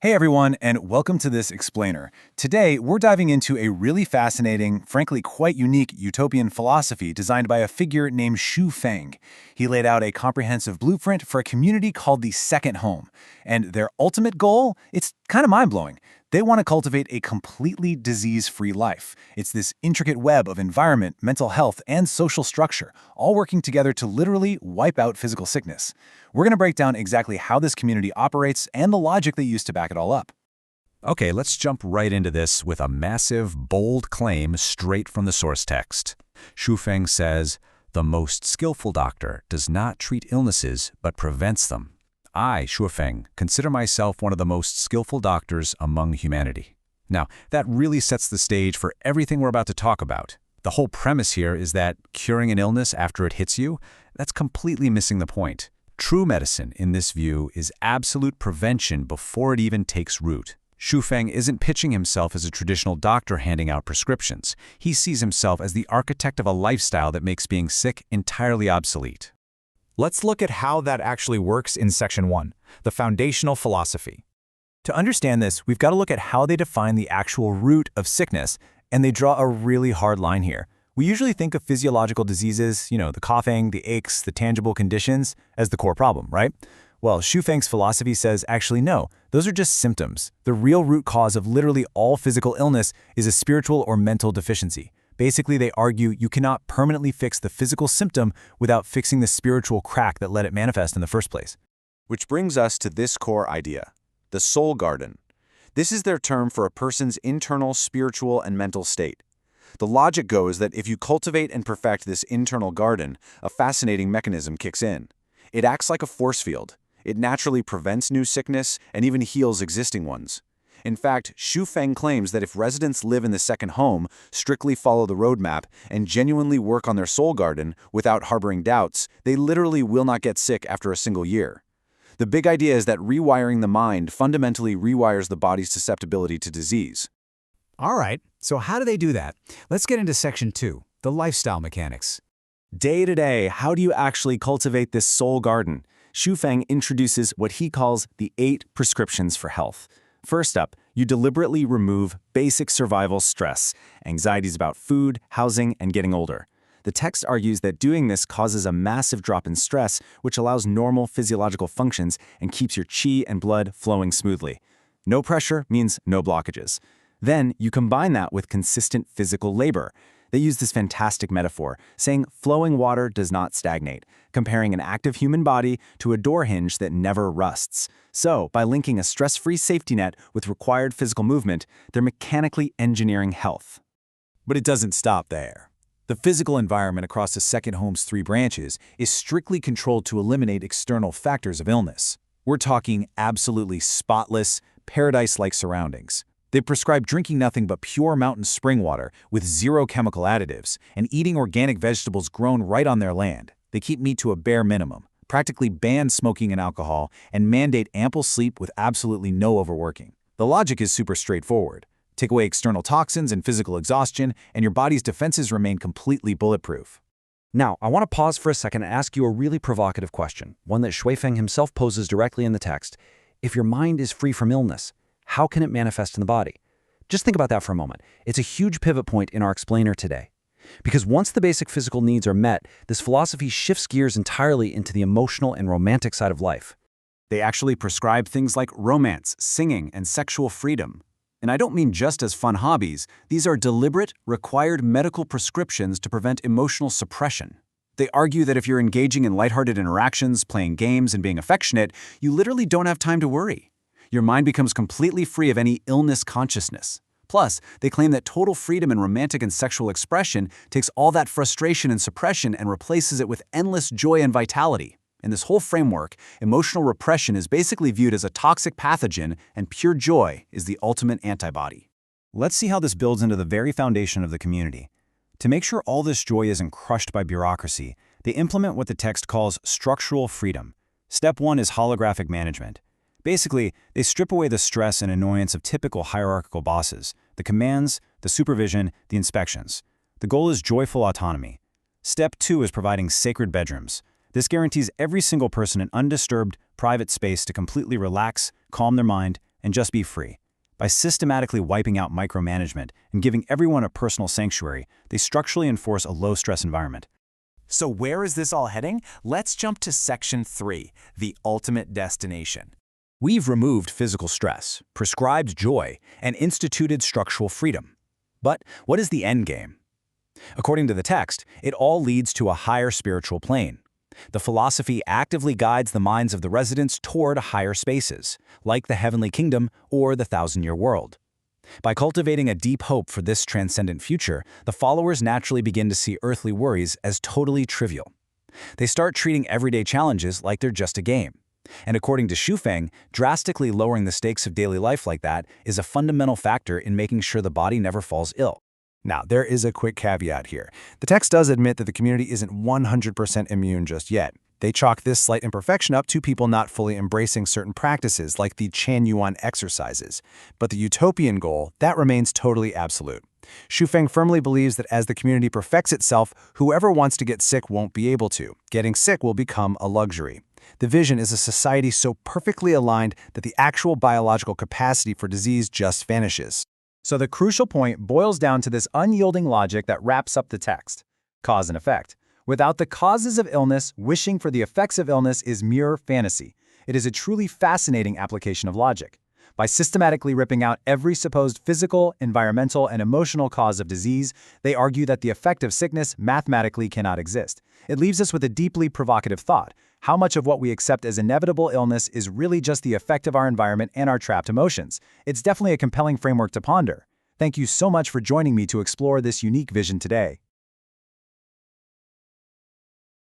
Hey everyone, and welcome to this explainer. Today, we're diving into a really fascinating, frankly quite unique utopian philosophy designed by a figure named Xu Feng. He laid out a comprehensive blueprint for a community called the Second Home. And their ultimate goal? It's kind of mind-blowing. They want to cultivate a completely disease-free life. It's this intricate web of environment, mental health, and social structure, all working together to literally wipe out physical sickness. We're going to break down exactly how this community operates and the logic they use to back it all up. Okay, let's jump right into this with a massive, bold claim straight from the source text. Xu Feng says, "The most skillful doctor does not treat illnesses but prevents them. I, Xu Feng, consider myself one of the most skillful doctors among humanity." Now, that really sets the stage for everything we're about to talk about. The whole premise here is that curing an illness after it hits you, that's completely missing the point. True medicine, in this view, is absolute prevention before it even takes root. Xu Feng isn't pitching himself as a traditional doctor handing out prescriptions. He sees himself as the architect of a lifestyle that makes being sick entirely obsolete. Let's look at how that actually works in Section 1, the foundational philosophy. To understand this, we've got to look at how they define the actual root of sickness, and they draw a really hard line here. We usually think of physiological diseases, the coughing, the aches, the tangible conditions, as the core problem, right? Well, Xu Feng's philosophy says actually no, those are just symptoms. The real root cause of literally all physical illness is a spiritual or mental deficiency. Basically, they argue you cannot permanently fix the physical symptom without fixing the spiritual crack that let it manifest in the first place. Which brings us to this core idea, the soul garden. This is their term for a person's internal spiritual and mental state. The logic goes that if you cultivate and perfect this internal garden, a fascinating mechanism kicks in. It acts like a force field. It naturally prevents new sickness and even heals existing ones. In fact, Xu Feng claims that if residents live in the second home, strictly follow the roadmap, and genuinely work on their soul garden without harboring doubts, they literally will not get sick after a single year. The big idea is that rewiring the mind fundamentally rewires the body's susceptibility to disease. All right, so how do they do that? Let's get into Section 2, the lifestyle mechanics. Day to day, how do you actually cultivate this soul garden? Xu Feng introduces what he calls the 8 prescriptions for health. First up, you deliberately remove basic survival stress, anxieties about food, housing, and getting older. The text argues that doing this causes a massive drop in stress, which allows normal physiological functions and keeps your qi and blood flowing smoothly. No pressure means no blockages. Then you combine that with consistent physical labor. They use this fantastic metaphor, saying flowing water does not stagnate, comparing an active human body to a door hinge that never rusts. So, by linking a stress-free safety net with required physical movement, they're mechanically engineering health. But it doesn't stop there. The physical environment across the Second Home's 3 branches is strictly controlled to eliminate external factors of illness. We're talking absolutely spotless, paradise-like surroundings. They prescribe drinking nothing but pure mountain spring water with 0 chemical additives and eating organic vegetables grown right on their land. They keep meat to a bare minimum, practically ban smoking and alcohol, and mandate ample sleep with absolutely no overworking. The logic is super straightforward. Take away external toxins and physical exhaustion, and your body's defenses remain completely bulletproof. Now, I want to pause for a second and ask you a really provocative question, one that Xu Feng himself poses directly in the text. If your mind is free from illness, how can it manifest in the body? Just think about that for a moment. It's a huge pivot point in our explainer today. Because once the basic physical needs are met, this philosophy shifts gears entirely into the emotional and romantic side of life. They actually prescribe things like romance, singing, and sexual freedom. And I don't mean just as fun hobbies. These are deliberate, required medical prescriptions to prevent emotional suppression. They argue that if you're engaging in lighthearted interactions, playing games, and being affectionate, you literally don't have time to worry. Your mind becomes completely free of any illness consciousness. Plus, they claim that total freedom in romantic and sexual expression takes all that frustration and suppression and replaces it with endless joy and vitality. In this whole framework, emotional repression is basically viewed as a toxic pathogen, and pure joy is the ultimate antibody. Let's see how this builds into the very foundation of the community. To make sure all this joy isn't crushed by bureaucracy, they implement what the text calls structural freedom. Step 1 is holographic management. Basically, they strip away the stress and annoyance of typical hierarchical bosses, the commands, the supervision, the inspections. The goal is joyful autonomy. Step 2 is providing sacred bedrooms. This guarantees every single person an undisturbed, private space to completely relax, calm their mind, and just be free. By systematically wiping out micromanagement and giving everyone a personal sanctuary, they structurally enforce a low-stress environment. So where is this all heading? Let's jump to Section 3, the ultimate destination. We've removed physical stress, prescribed joy, and instituted structural freedom. But what is the end game? According to the text, it all leads to a higher spiritual plane. The philosophy actively guides the minds of the residents toward higher spaces, like the heavenly kingdom or the thousand-year world. By cultivating a deep hope for this transcendent future, the followers naturally begin to see earthly worries as totally trivial. They start treating everyday challenges like they're just a game. And according to Shufeng, drastically lowering the stakes of daily life like that is a fundamental factor in making sure the body never falls ill. Now, there is a quick caveat here. The text does admit that the community isn't 100% immune just yet. They chalk this slight imperfection up to people not fully embracing certain practices like the Chanyuan exercises. But the utopian goal, that remains totally absolute. Shufeng firmly believes that as the community perfects itself, whoever wants to get sick won't be able to. Getting sick will become a luxury. The vision is a society so perfectly aligned that the actual biological capacity for disease just vanishes. So the crucial point boils down to this unyielding logic that wraps up the text: cause and effect. Without the causes of illness, wishing for the effects of illness is mere fantasy. It is a truly fascinating application of logic. By systematically ripping out every supposed physical, environmental, and emotional cause of disease, they argue that the effect of sickness mathematically cannot exist. It leaves us with a deeply provocative thought: how much of what we accept as inevitable illness is really just the effect of our environment and our trapped emotions? It's definitely a compelling framework to ponder. Thank you so much for joining me to explore this unique vision today.